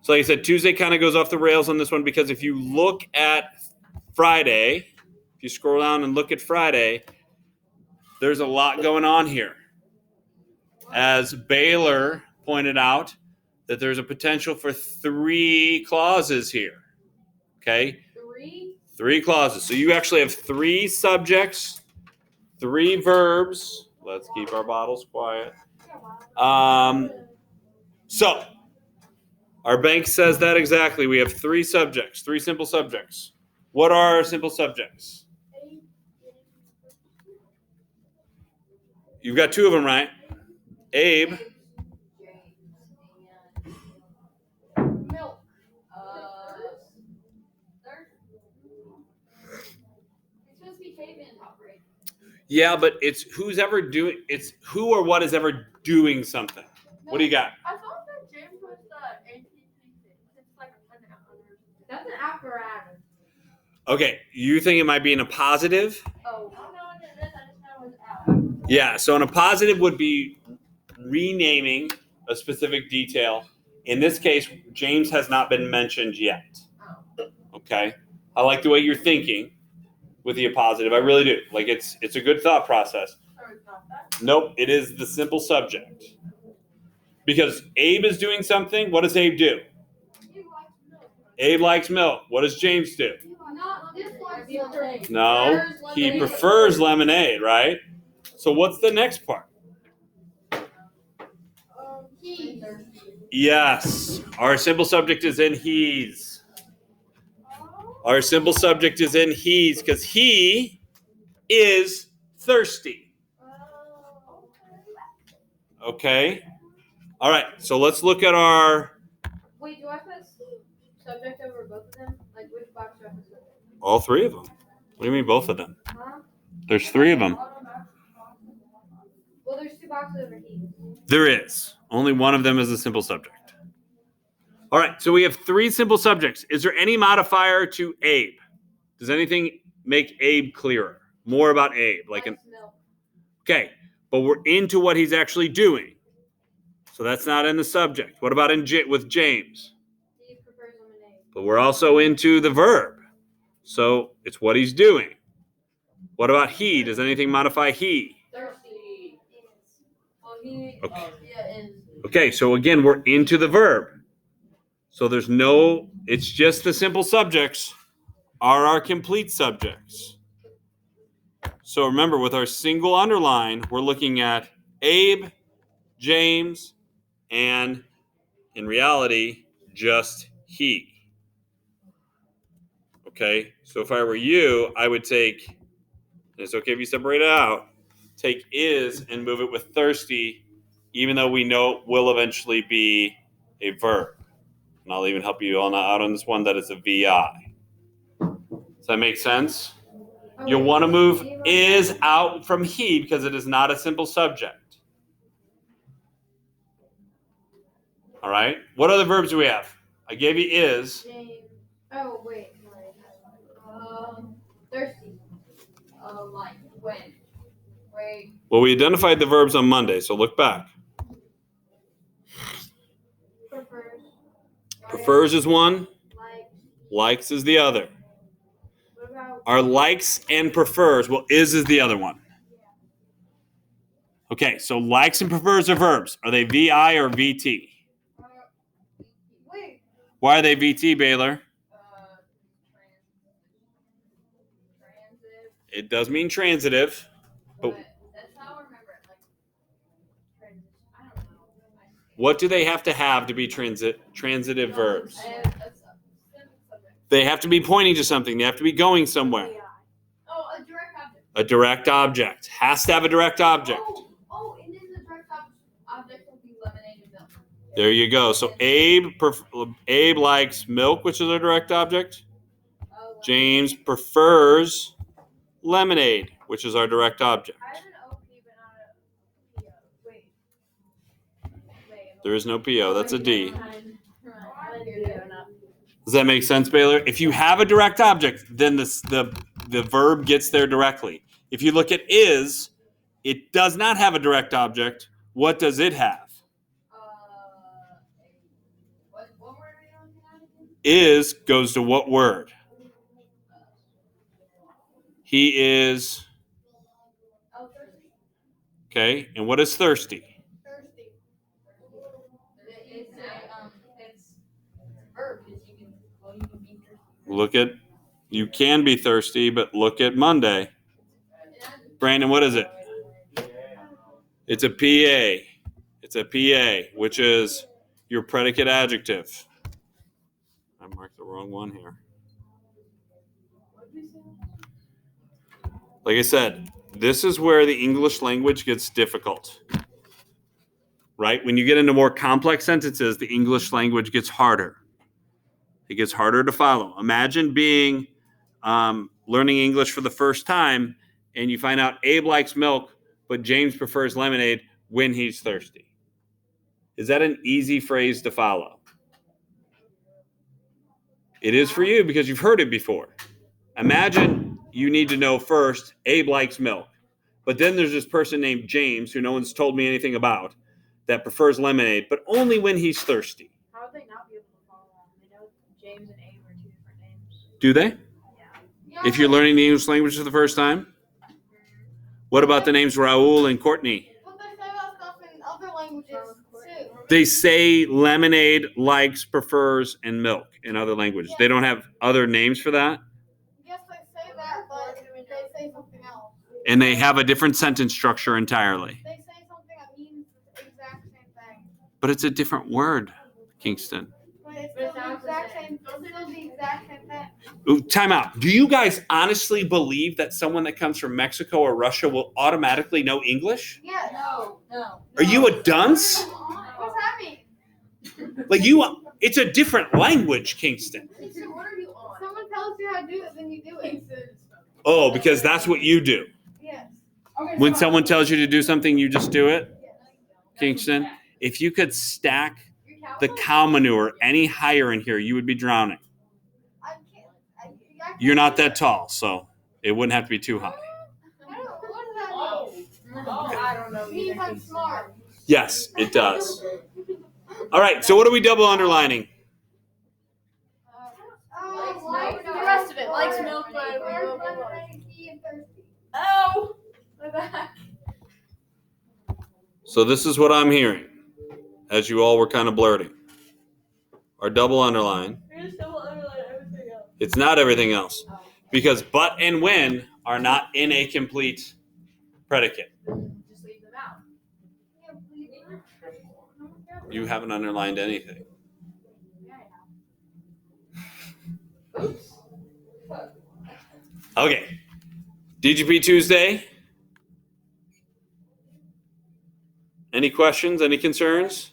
So like I said, Tuesday kind of goes off the rails on this one because if you look at Friday, if you scroll down and look at Friday, there's a lot going on here. As Baylor pointed out, that there's a potential for 3 clauses here. Okay? 3 clauses. So you actually have 3 subjects, 3 verbs. Let's keep our bottles quiet. So our bank says that exactly. We have 3 subjects, 3 simple subjects. What are our simple subjects? You've got 2 of them, right? Abe. Milk. It's supposed to be caveman talk, right? Yeah, but it's who or what is ever doing something. No, What do you got? I thought that James was the ATC thing. It's like That's an apparatus. Okay, you think it might be in a positive? Oh. I don't know what it is. I just know it was out. Yeah, so in a positive would be renaming a specific detail. In this case, James has not been mentioned yet. Okay? I like the way you're thinking with the positive. I really do. Like it's a good thought process. So it's not that. Nope, it is the simple subject. Because Abe is doing something. What does Abe do? Abe likes milk. What does James do? Not this one. No, he prefers lemonade, right? So what's the next part? Yes, our simple subject is in he's. Our simple subject is in he's because he is thirsty. Okay? All right, so let's look at our... Wait, do I put subject over both of them? Like, which box do I put subject? All 3 of them. What do you mean both of them? Huh? There's 3 of them. Well, there's 2 boxes over here. There is. Only one of them is a simple subject. All right, so we have 3 simple subjects. Is there any modifier to Abe? Does anything make Abe clearer? More about Abe? Okay, but we're into what he's actually doing. So that's not in the subject. What about with James? He prefers lemonade. But we're also into the verb. So it's what he's doing. What about he? Does anything modify he? Thirsty. Well, he. Okay. Is. Okay, so again, we're into the verb. So it's just the simple subjects are our complete subjects. So remember, with our single underline, we're looking at Abe, James, and in reality, just he. Okay, so if I were you, I would take, and it's okay if you separate it out, take is and move it with thirsty, even though we know it will eventually be a verb. And I'll even help you out on this one that is a VI. Does that make sense? You'll want to move is out from he because it is not a simple subject. All right? What other verbs do we have? I gave you is. Oh, wait. Thirsty. Like when? Wait. Well, we identified the verbs on Monday, so look back. Prefers. Prefers is one. Likes. Likes is the other. What about? Our likes and prefers, well, is the other one. Okay, so likes and prefers are verbs. Are they VI or VT? Wait. Why are they VT, Baylor? It does mean transitive, but That's how I remember it. Like, transition. I don't know. what do they have to be transitive verbs? That's a simple subject. They have to be pointing to something. They have to be going somewhere. Oh, a direct object. A direct object. Has to have a direct object. And then the direct object will be lemonade and milk. There you go. So Abe likes milk, which is a direct object. James prefers lemonade, which is our direct object. I have an OP, but not a PO. Wait. There is no PO. That's a D. Does that make sense, Baylor? If you have a direct object, then the verb gets there directly. If you look at is, it does not have a direct object. What does it have? What word are you Is goes to what word? He is. Oh, thirsty. Okay. And what is thirsty? Thirsty. It's a verb because you can be thirsty. Look at. You can be thirsty, but look at Monday. Brandon, what is it? It's a PA. It's a PA, which is your predicate adjective. I marked the wrong one here. Like I said, this is where the English language gets difficult. Right? When you get into more complex sentences, the English language gets harder. It gets harder to follow. Imagine being learning English for the first time and you find out Abe likes milk, but James prefers lemonade when he's thirsty. Is that an easy phrase to follow? It is for you because you've heard it before. Imagine you need to know first, Abe likes milk. But then there's this person named James, who no one's told me anything about, that prefers lemonade, but only when he's thirsty. How would they not be able to follow along? They know James and Abe are two different names. Do they? Yeah. If you're learning the English language for the first time? What about the names Raul and Courtney? But they say that stuff in other languages too. They say lemonade, likes, prefers, and milk in other languages. They don't have other names for that? Yes, they say that, but they say something else. And they have a different sentence structure entirely. They say something that means the exact same thing. But it's a different word, Kingston. But it's still the exact same. It's still the exact same thing. Ooh, time out. Do you guys honestly believe that someone that comes from Mexico or Russia will automatically know English? Yeah. No. Are you a dunce? What's that mean? Like it's a different language, Kingston. What are you on? Someone tells you how to do it, then you do it. Oh, because that's what you do. Yes. When someone tells you to do something, you just do it? Kingston, if you could stack the cow manure any higher in here, you would be drowning. I can't. You're not that tall, so it wouldn't have to be too high. What does that mean? I don't know. It means I'm smart. Yes, it does. All right, so what are we double underlining? The rest of it. Likes milk, but oh, my back. So this is what I'm hearing, as you all were kind of blurting. Our double underline. It's not everything else. Because but and when are not in a complete predicate. Just leave them out. You haven't underlined anything. Oops. Okay. DGP Tuesday. Any questions? Any concerns?